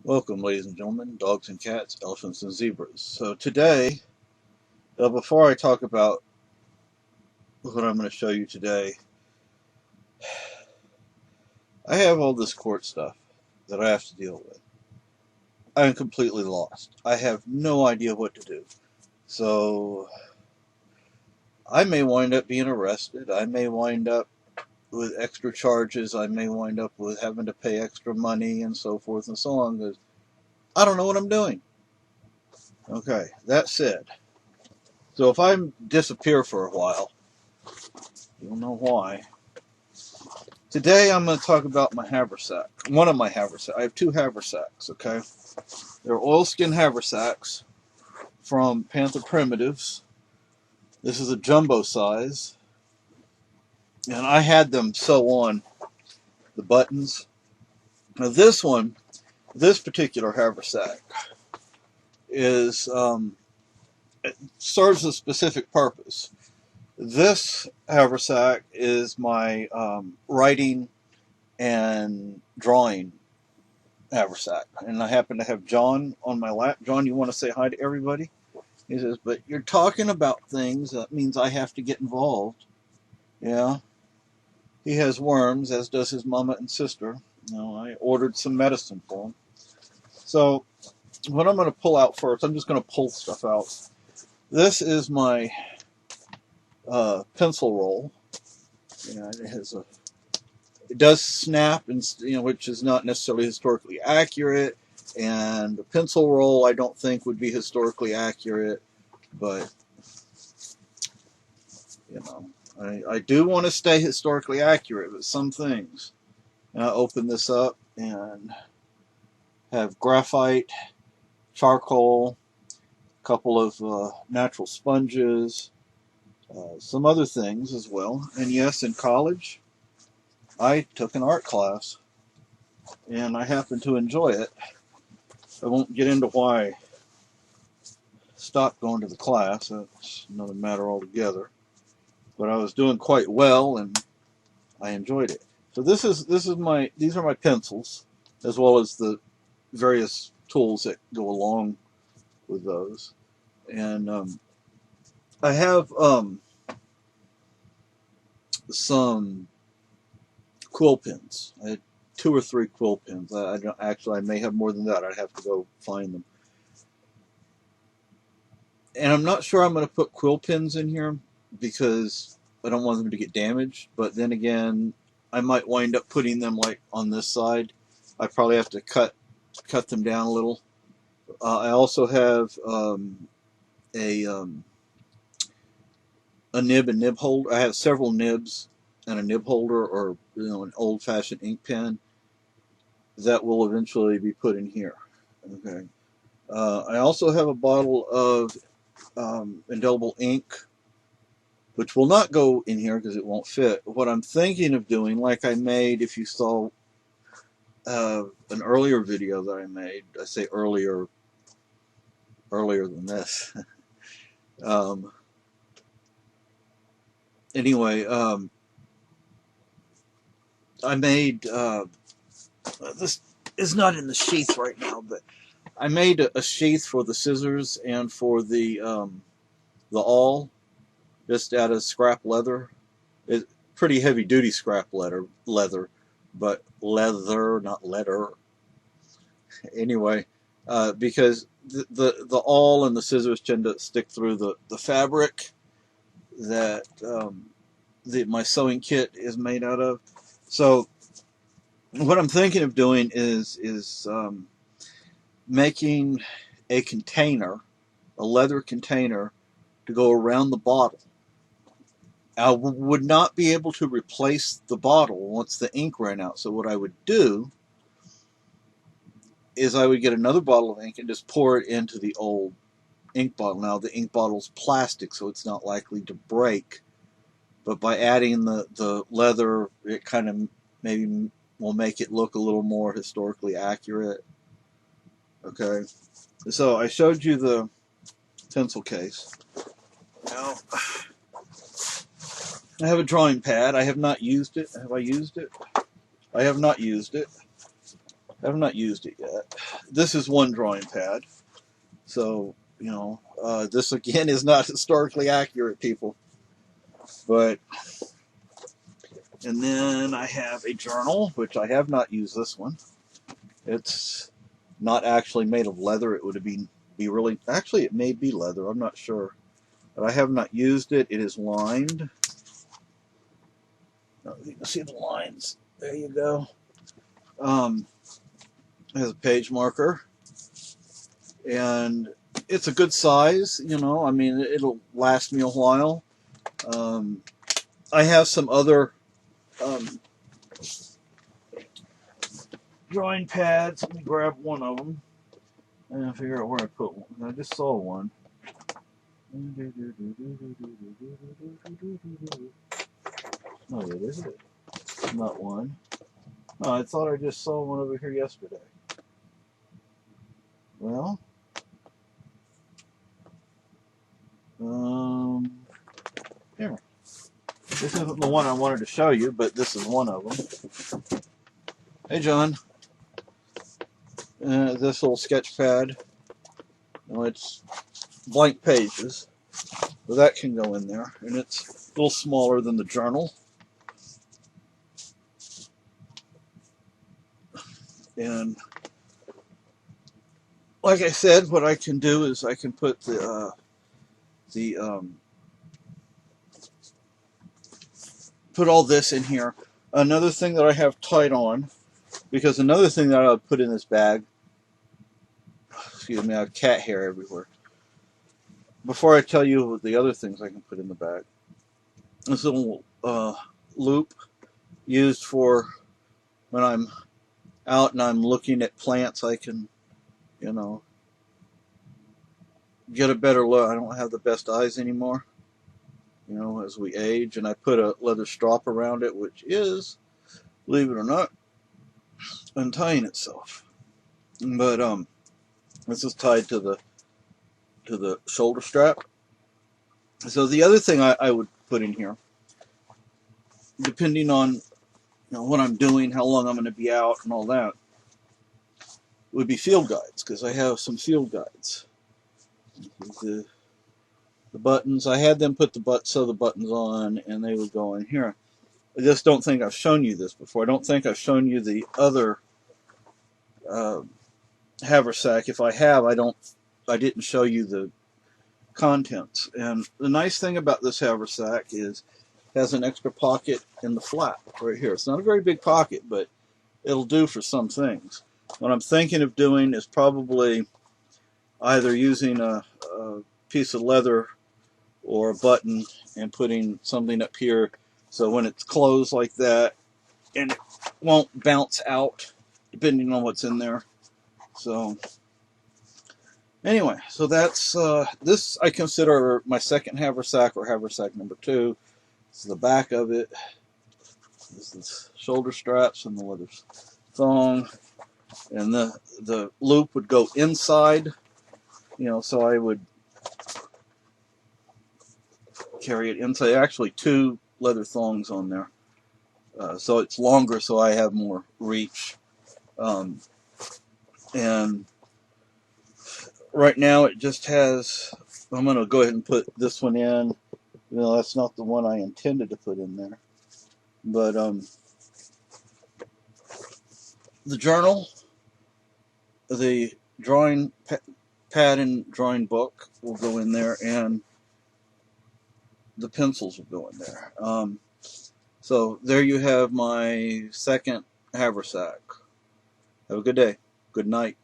Welcome, ladies and gentlemen, dogs and cats, elephants and zebras. So today, before I talk about what I'm going to show you today, I have all this court stuff that I have to deal with. I'm completely lost. I have no idea what to do. So I may wind up being arrested. I may wind up with extra charges. I may wind up with having to pay extra money and so forth and so on, because I don't know what I'm doing. Okay, that said, so if I disappear for a while, you'll know why. Today I'm going to talk about my haversack. One of my haversacks. I have two haversacks, okay? They're oilskin haversacks from Panther Primitives. This is a jumbo size. And I had them sew on the buttons. Now this particular haversack it serves a specific purpose. This haversack is my writing and drawing haversack, and I happen to have John on my lap. John, you want to say hi to everybody? He says, but you're talking about things, that means I have to get involved. Yeah. He has worms, as does his mama and sister. I ordered some medicine for him. So what I'm going to pull out first, I'm just going to pull stuff out. This is my pencil roll. It does snap, and which is not necessarily historically accurate. And the pencil roll, I don't think would be historically accurate, but I do want to stay historically accurate with some things. And I open this up and have graphite, charcoal, a couple of natural sponges, some other things as well. And yes, in college, I took an art class, and I happen to enjoy it. I won't get into why I stopped going to the class. That's another matter altogether. But I was doing quite well, and I enjoyed it. So these are my pencils, as well as the various tools that go along with those. And I have some quill pens. I had 2 or 3 quill pens. I may have more than that. I'd have to go find them. And I'm not sure I'm going to put quill pens in here because I don't want them to get damaged. But then again, I might wind up putting them like on this side. I probably have to cut them down a little. I also have a nib and nib holder. I have several nibs and a nib holder, or an old-fashioned ink pen that will eventually be put in here. Okay. I also have a bottle of indelible ink, which will not go in here because it won't fit. What I'm thinking of doing, like I made, if you saw an earlier video that I made, I say earlier than this. Anyway, I made this is not in the sheath right now, but I made a sheath for the scissors and for the awl, just out of scrap leather. It's pretty heavy duty scrap leather, but leather, not letter. Anyway, because the awl and the scissors tend to stick through the fabric that my sewing kit is made out of. So what I'm thinking of doing is making a container, a leather container, to go around the bottle. I would not be able to replace the bottle once the ink ran out. So what I would do is I would get another bottle of ink and just pour it into the old ink bottle. Now the ink bottle's plastic, so it's not likely to break. But by adding the leather, it kind of maybe will make it look a little more historically accurate. Okay, so I showed you the pencil case. Now I have a drawing pad. I have not used it. Have I used it? I have not used it. I have not used it yet. This is one drawing pad. So, this again is not historically accurate, people. But, and then I have a journal, which I have not used this one. It's not actually made of leather. It would be really, actually it may be leather, I'm not sure. But I have not used it. It is lined. Oh, you can see the lines. There you go. It has a page marker. And it's a good size, I mean, it'll last me a while. I have some other drawing pads. Let me grab one of them and figure out where I put one. I just saw one. Oh, it is it? Not one. No, I thought I just saw one over here yesterday. Well, here. This isn't the one I wanted to show you, but this is one of them. Hey, John. This little sketch pad. It's blank pages, so that can go in there, and it's a little smaller than the journal. And like I said, what I can do is I can put put all this in here. Another thing that I have tied on, because another thing that I would put in this bag, excuse me, I have cat hair everywhere. Before I tell you the other things I can put in the bag, this little loop used for when I'm out and I'm looking at plants, I can, get a better look. I don't have the best eyes anymore, as we age, and I put a leather strap around it, which is, believe it or not, untying itself. But this is tied to the shoulder strap. So the other thing I would put in here, depending on what I'm doing, how long I'm going to be out, and all that, would be field guides, because I have some field guides. The buttons, I had them put sew the buttons on, and they would go in here. I just don't think I've shown you this before. I don't think I've shown you the other haversack. If I have, I didn't show you the contents. And the nice thing about this haversack is it has an extra pocket in the flap right here. It's not a very big pocket, but it'll do for some things. What I'm thinking of doing is probably either using a piece of leather or a button and putting something up here so when it's closed like that, and it won't bounce out depending on what's in there. So anyway, so that's this I consider my second haversack, or haversack number 2. This is the back of it. This is the shoulder straps and the leather thong, and the loop would go inside, so I would carry it inside. Actually 2 leather thongs on there, so it's longer, so I have more reach. And right now it just has, I'm going to go ahead and put this one in. That's not the one I intended to put in there. But the journal, the drawing pad and drawing book will go in there, and the pencils will go in there. So there you have my second haversack. Have a good day. Good night.